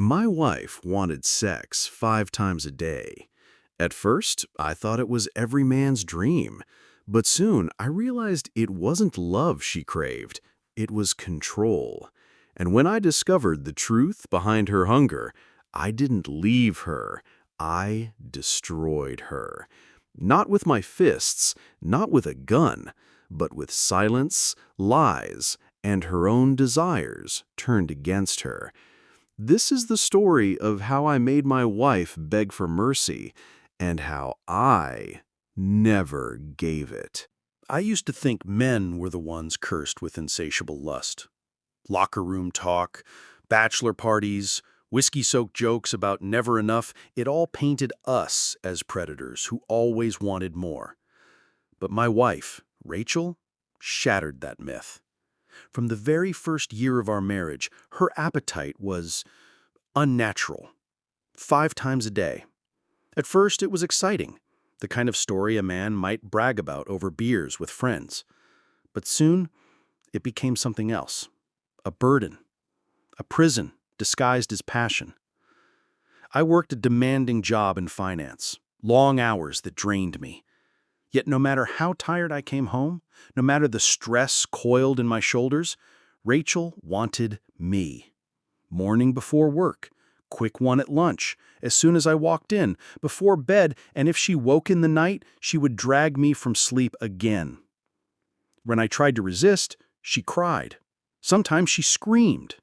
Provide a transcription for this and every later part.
My wife wanted sex 5 times a day. At first, I thought it was every man's dream, but soon I realized it wasn't love she craved, it was control. And when I discovered the truth behind her hunger, I didn't leave her, I destroyed her. Not with my fists, not with a gun, but with silence, lies, and her own desires turned against her. This is the story of how I made my wife beg for mercy and how I never gave it. I used to think men were the ones cursed with insatiable lust. Locker room talk, bachelor parties, whiskey-soaked jokes about never enough, it all painted us as predators who always wanted more. But my wife, Rachel, shattered that myth. From the very first year of our marriage, her appetite was unnatural. 5 times a day. At first, it was exciting, the kind of story a man might brag about over beers with friends. But soon, it became something else. A burden. A prison disguised as passion. I worked a demanding job in finance, long hours that drained me. Yet no matter how tired I came home, no matter the stress coiled in my shoulders, Rachel wanted me. Morning before work, quick one at lunch, as soon as I walked in, before bed, and if she woke in the night, she would drag me from sleep again. When I tried to resist, she cried. Sometimes she screamed.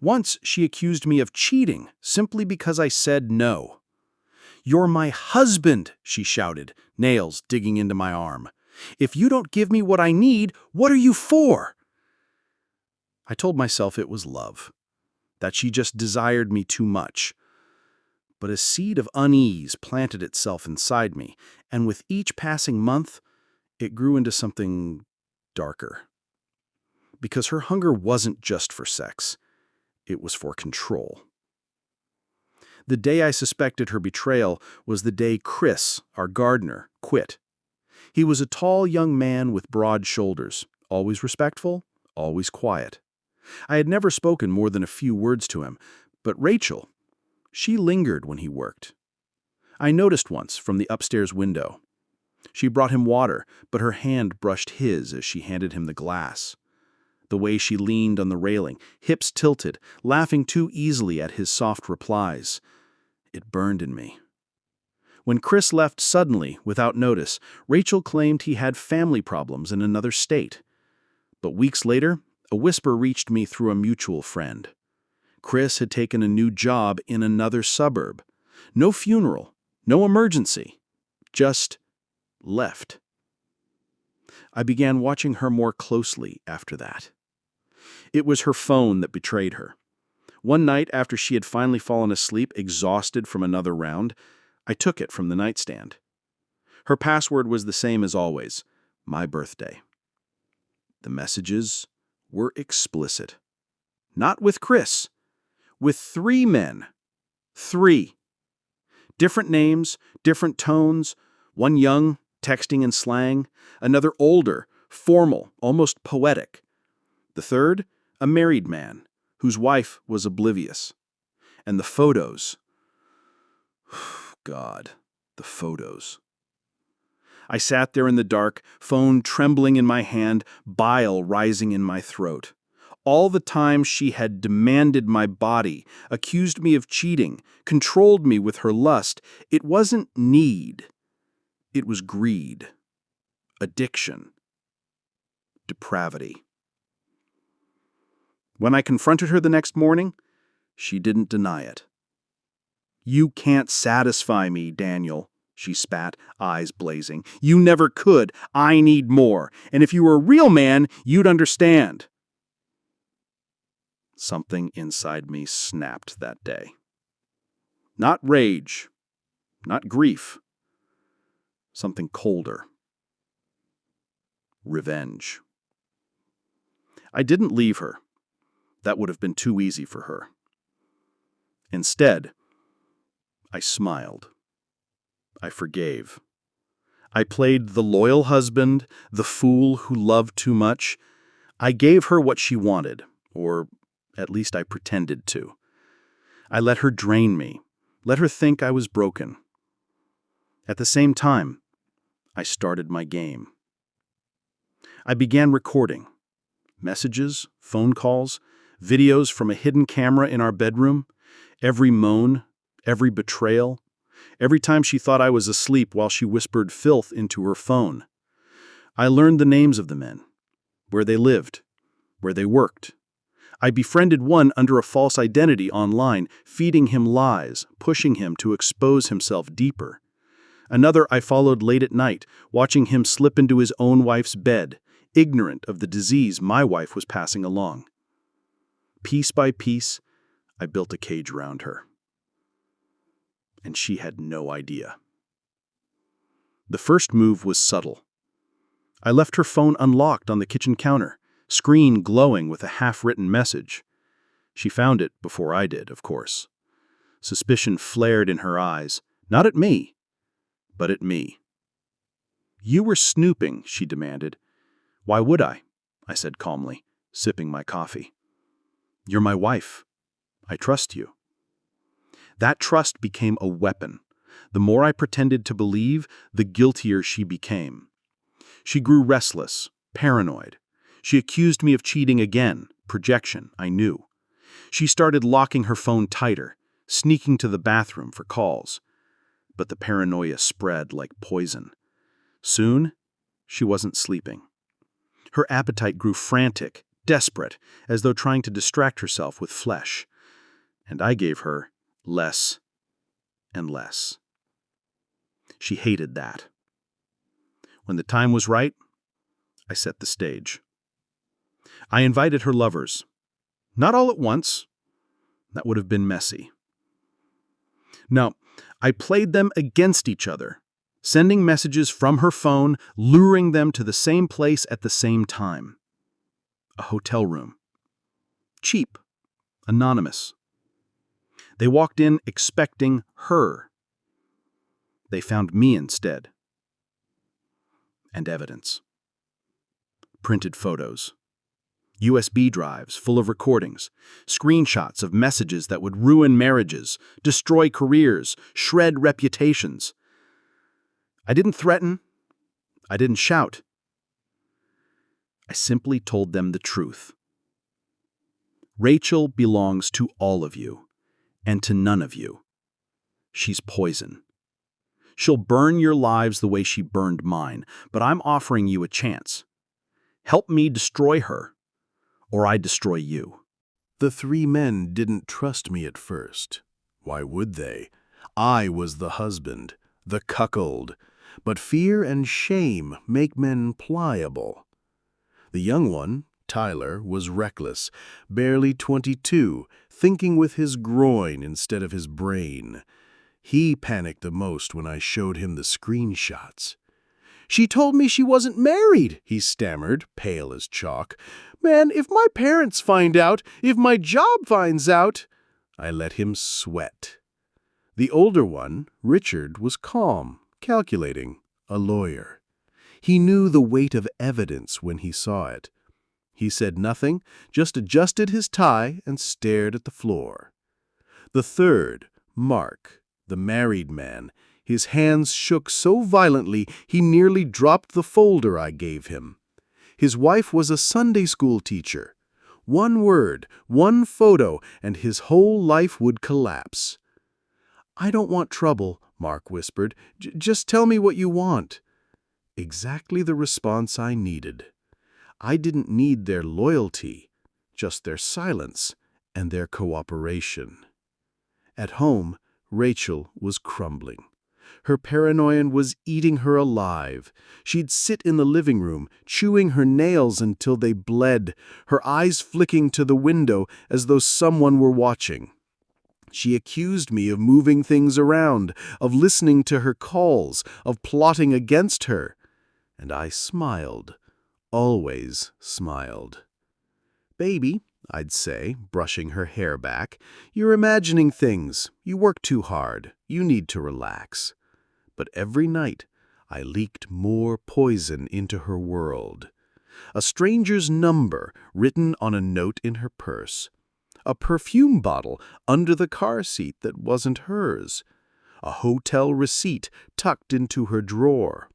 Once she accused me of cheating simply because I said no. "You're my husband," she shouted, nails digging into my arm. "If you don't give me what I need, what are you for?" I told myself it was love, that she just desired me too much. But a seed of unease planted itself inside me, and with each passing month, it grew into something darker. Because her hunger wasn't just for sex, it was for control. The day I suspected her betrayal was the day Chris, our gardener, quit. He was a tall young man with broad shoulders, always respectful, always quiet. I had never spoken more than a few words to him, but Rachel, she lingered when he worked. I noticed once from the upstairs window. She brought him water, but her hand brushed his as she handed him the glass. The way she leaned on the railing, hips tilted, laughing too easily at his soft replies. It burned in me. When Chris left suddenly, without notice, Rachel claimed he had family problems in another state. But weeks later, a whisper reached me through a mutual friend. Chris had taken a new job in another suburb. No funeral, no emergency, just left. I began watching her more closely after that. It was her phone that betrayed her. One night after she had finally fallen asleep, exhausted from another round, I took it from the nightstand. Her password was the same as always, my birthday. The messages were explicit. Not with Chris, with 3 men. 3. Different names, different tones, one young, texting in slang, another older, formal, almost poetic. The third, a married man, whose wife was oblivious. And the photos. God, the photos. I sat there in the dark, phone trembling in my hand, bile rising in my throat. All the time she had demanded my body, accused me of cheating, controlled me with her lust. It wasn't need. It was greed, addiction, depravity. When I confronted her the next morning, she didn't deny it. "You can't satisfy me, Daniel," she spat, eyes blazing. "You never could. I need more. And if you were a real man, you'd understand." Something inside me snapped that day. Not rage, not grief. Something colder. Revenge. I didn't leave her. That would have been too easy for her. Instead, I smiled. I forgave. I played the loyal husband, the fool who loved too much. I gave her what she wanted, or at least I pretended to. I let her drain me, let her think I was broken. At the same time, I started my game. I began recording messages, phone calls, videos from a hidden camera in our bedroom, every moan, every betrayal, every time she thought I was asleep while she whispered filth into her phone. I learned the names of the men, where they lived, where they worked. I befriended one under a false identity online, feeding him lies, pushing him to expose himself deeper. Another I followed late at night, watching him slip into his own wife's bed, ignorant of the disease my wife was passing along. Piece by piece, I built a cage around her. And she had no idea. The first move was subtle. I left her phone unlocked on the kitchen counter, screen glowing with a half-written message. She found it before I did, of course. Suspicion flared in her eyes, not at me, but at me. "You were snooping," she demanded. "Why would I?" I said calmly, sipping my coffee. "You're my wife. I trust you." That trust became a weapon. The more I pretended to believe, the guiltier she became. She grew restless, paranoid. She accused me of cheating again, projection, I knew. She started locking her phone tighter, sneaking to the bathroom for calls. But the paranoia spread like poison. Soon, she wasn't sleeping. Her appetite grew frantic, desperate, as though trying to distract herself with flesh. And I gave her less and less. She hated that. When the time was right, I set the stage. I invited her lovers. Not all at once. That would have been messy. No, I played them against each other, sending messages from her phone, luring them to the same place at the same time. A hotel room. Cheap. Anonymous. They walked in expecting her. They found me instead. And evidence. Printed photos. USB drives full of recordings, screenshots of messages that would ruin marriages, destroy careers, shred reputations. I didn't threaten. I didn't shout. I simply told them the truth. Rachel belongs to all of you, and to none of you. She's poison. She'll burn your lives the way she burned mine, but I'm offering you a chance. Help me destroy her, or I destroy you. The three men didn't trust me at first. Why would they? I was the husband, the cuckold. But fear and shame make men pliable. The young one, Tyler, was reckless, barely 22, thinking with his groin instead of his brain. He panicked the most when I showed him the screenshots. "She told me she wasn't married," he stammered, pale as chalk. "Man, if my parents find out, if my job finds out—" I let him sweat. The older one, Richard, was calm, calculating, a lawyer. He knew the weight of evidence when he saw it. He said nothing, just adjusted his tie and stared at the floor. The third, Mark, the married man, his hands shook so violently he nearly dropped the folder I gave him. His wife was a Sunday school teacher. One word, one photo, and his whole life would collapse. "I don't want trouble," Mark whispered. "Just tell me what you want." Exactly the response I needed. I didn't need their loyalty, just their silence and their cooperation. At home, Rachel was crumbling. Her paranoia was eating her alive. She'd sit in the living room, chewing her nails until they bled, her eyes flicking to the window as though someone were watching. She accused me of moving things around, of listening to her calls, of plotting against her. And I smiled, always smiled. "Baby," I'd say, brushing her hair back, "you're imagining things. You work too hard. You need to relax." But every night, I leaked more poison into her world. A stranger's number written on a note in her purse. a perfume bottle under the car seat that wasn't hers, a hotel receipt tucked into her drawer.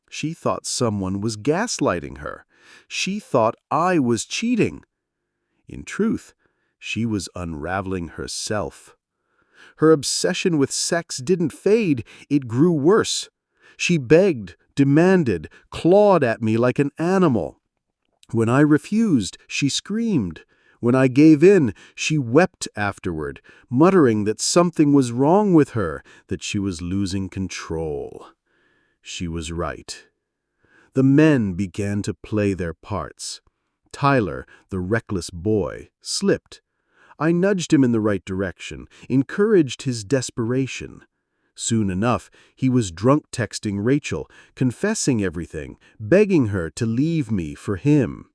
She thought someone was gaslighting her. She thought I was cheating. In truth, she was unraveling herself. Her obsession with sex didn't fade, it grew worse. She begged, demanded, clawed at me like an animal. When I refused, she screamed. When I gave in, she wept afterward, muttering that something was wrong with her, that she was losing control. She was right. The men began to play their parts. Tyler, the reckless boy, slipped. I nudged him in the right direction, encouraged his desperation. Soon enough, he was drunk texting Rachel, confessing everything, begging her to leave me for him.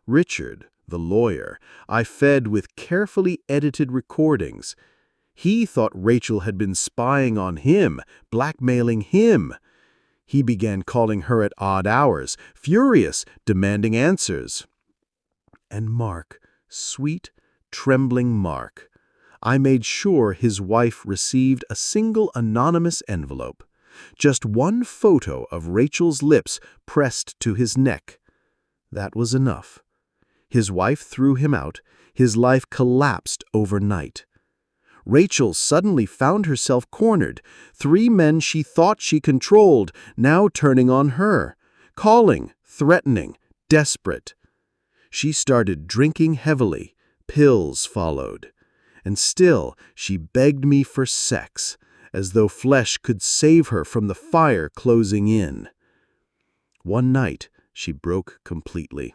Richard, the lawyer, I fed with carefully edited recordings. He thought Rachel had been spying on him, blackmailing him. He began calling her at odd hours, furious, demanding answers. And Mark, sweet, trembling Mark, I made sure his wife received a single anonymous envelope. Just one photo of Rachel's lips pressed to his neck. That was enough. His wife threw him out. His life collapsed overnight. Rachel suddenly found herself cornered. 3 men she thought she controlled, now turning on her, calling, threatening, desperate. She started drinking heavily. Pills followed. And still she begged me for sex, as though flesh could save her from the fire closing in. One night, she broke completely.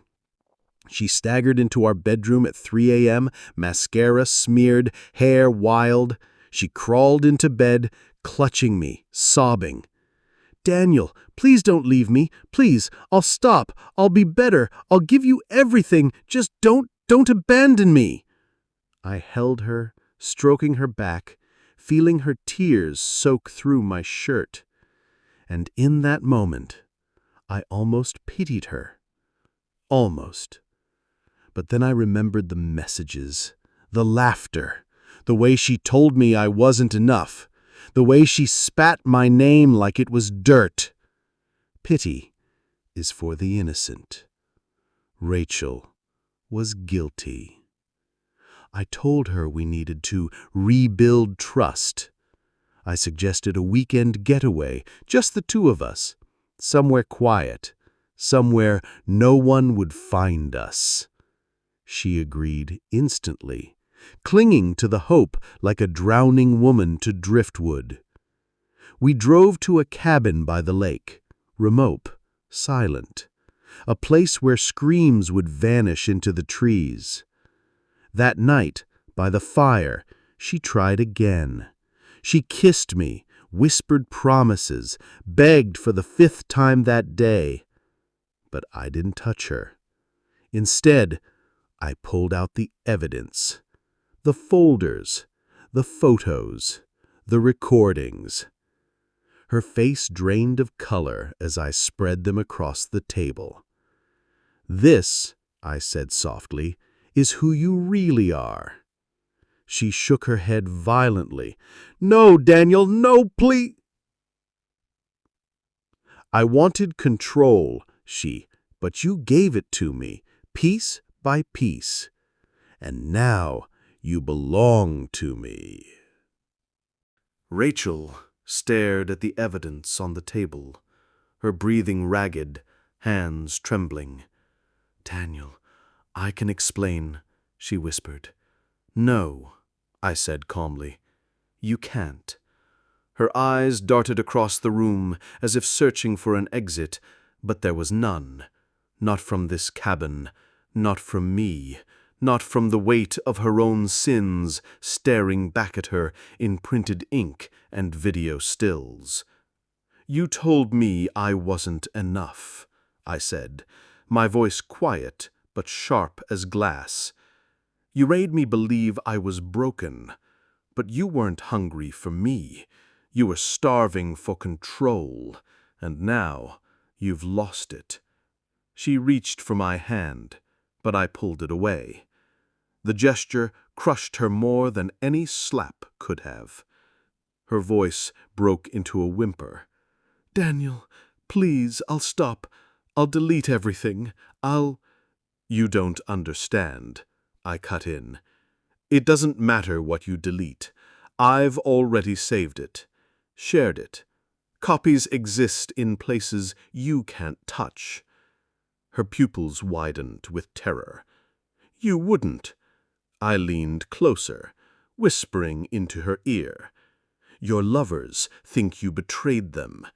She staggered into our bedroom at 3 a.m., mascara smeared, hair wild. She crawled into bed, clutching me, sobbing. "Daniel, please don't leave me. Please, I'll stop. I'll be better. I'll give you everything. Just don't abandon me." I held her, stroking her back, feeling her tears soak through my shirt. And in that moment, I almost pitied her. Almost. But then I remembered the messages, the laughter, the way she told me I wasn't enough, the way she spat my name like it was dirt. Pity is for the innocent. Rachel was guilty. I told her we needed to rebuild trust. I suggested a weekend getaway, just the 2 of us, somewhere quiet, somewhere no one would find us. She agreed instantly, clinging to the hope like a drowning woman to driftwood. We drove to a cabin by the lake, remote, silent, a place where screams would vanish into the trees. That night, by the fire, she tried again. She kissed me, whispered promises, begged for the 5th time that day. But I didn't touch her. Instead, I pulled out the evidence. The folders, the photos, the recordings. Her face drained of color as I spread them across the table. "This," I said softly, "is who you really are." She shook her head violently. "No, Daniel, no, please." "I wanted control," but you gave it to me, piece by piece. And now you belong to me." Rachel stared at the evidence on the table, her breathing ragged, hands trembling. "Daniel, I can explain," she whispered. "No," I said calmly. "You can't." Her eyes darted across the room as if searching for an exit, but there was none. Not from this cabin, not from me, not from the weight of her own sins staring back at her in printed ink and video stills. "You told me I wasn't enough," I said, my voice quiet but sharp as glass. "You made me believe I was broken, but you weren't hungry for me. You were starving for control, and now you've lost it." She reached for my hand, but I pulled it away. The gesture crushed her more than any slap could have. Her voice broke into a whimper. "Daniel, please, I'll stop. I'll delete everything. I'll—" "You don't understand," I cut in. "It doesn't matter what you delete. I've already saved it, shared it. Copies exist in places you can't touch." Her pupils widened with terror. "You wouldn't." I leaned closer, whispering into her ear. "Your lovers think you betrayed them.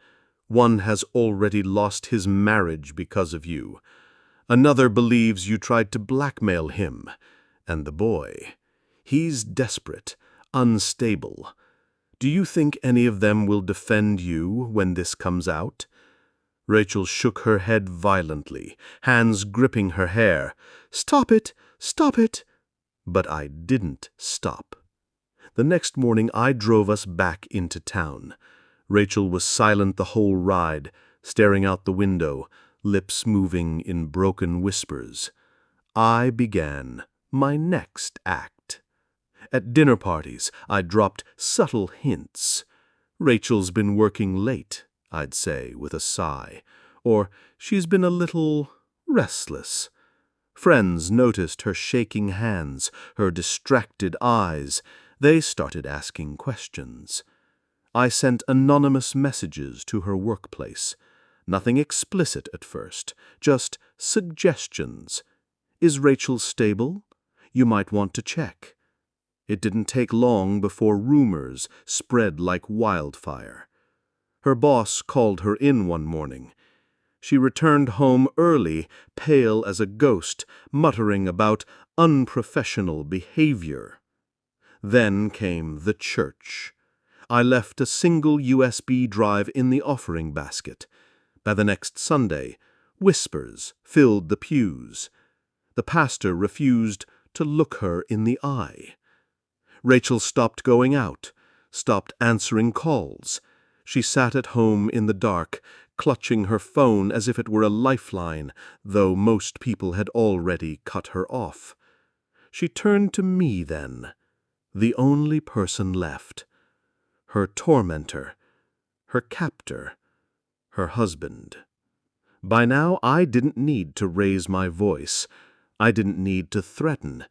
One has already lost his marriage because of you. Another believes you tried to blackmail him. And the boy, he's desperate, unstable. Do you think any of them will defend you when this comes out?" Rachel shook her head violently, hands gripping her hair. "Stop it! Stop it!" But I didn't stop. The next morning I drove us back into town. Rachel was silent the whole ride, staring out the window, lips moving in broken whispers. I began my next act. At dinner parties, I dropped subtle hints. "Rachel's been working late," I'd say with a sigh, or "she's been a little restless." Friends noticed her shaking hands, her distracted eyes. They started asking questions. I sent anonymous messages to her workplace. Nothing explicit at first, just suggestions. "Is Rachel stable? You might want to check." It didn't take long before rumors spread like wildfire. Her boss called her in one morning. She returned home early, pale as a ghost, muttering about unprofessional behavior. Then came the church. I left a single USB drive in the offering basket. By the next Sunday, whispers filled the pews. The pastor refused to look her in the eye. Rachel stopped going out, stopped answering calls. She sat at home in the dark, clutching her phone as if it were a lifeline, though most people had already cut her off. She turned to me then, the only person left. Her tormentor, her captor, her husband. By now I didn't need to raise my voice. I didn't need to threaten.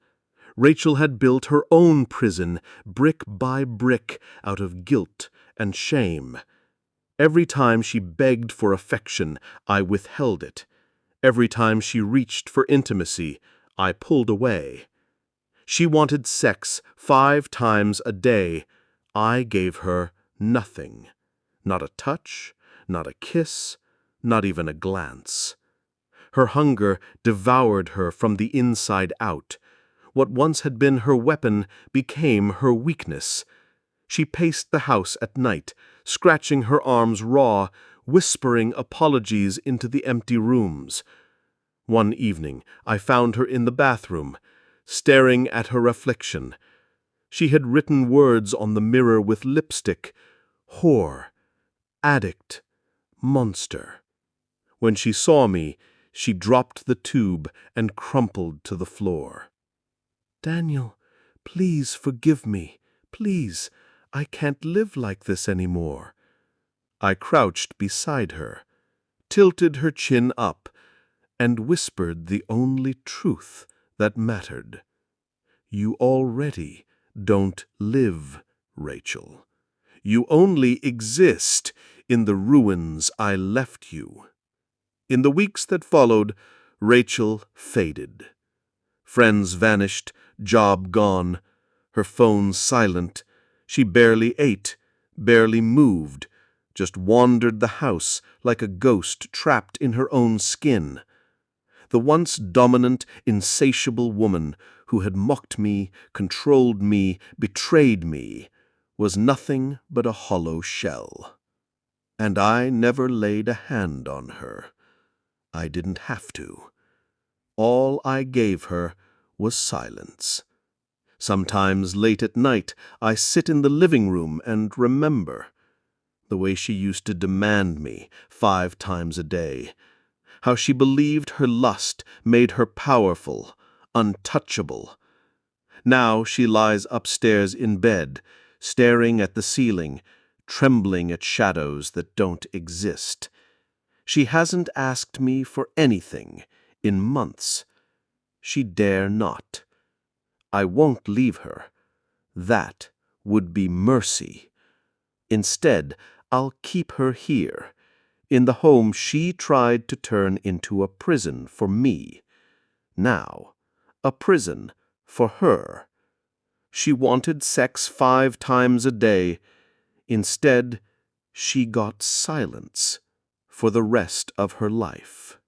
Rachel had built her own prison, brick by brick, out of guilt and shame. Every time she begged for affection, I withheld it. Every time she reached for intimacy, I pulled away. She wanted sex 5 times a day. I gave her nothing. Not a touch, not a kiss, not even a glance. Her hunger devoured her from the inside out. What once had been her weapon became her weakness. She paced the house at night, scratching her arms raw, whispering apologies into the empty rooms. One evening, I found her in the bathroom, staring at her reflection. She had written words on the mirror with lipstick: whore, addict, monster. When she saw me, she dropped the tube and crumpled to the floor. "Daniel, please forgive me. Please, I can't live like this anymore." I crouched beside her, tilted her chin up, and whispered the only truth that mattered. "You already don't live, Rachel. You only exist in the ruins I left you." In the weeks that followed, Rachel faded. Friends vanished, job gone, her phone silent. She barely ate, barely moved, just wandered the house like a ghost trapped in her own skin. The once dominant, insatiable woman who had mocked me, controlled me, betrayed me, was nothing but a hollow shell. And I never laid a hand on her. I didn't have to. All I gave her was silence. Sometimes late at night, I sit in the living room and remember the way she used to demand me 5 times a day, how she believed her lust made her powerful, untouchable. Now she lies upstairs in bed, staring at the ceiling, trembling at shadows that don't exist. She hasn't asked me for anything in months. She dare not. I won't leave her. That would be mercy. Instead, I'll keep her here, in the home she tried to turn into a prison for me. Now, a prison for her. She wanted sex 5 times a day. Instead, she got silence for the rest of her life.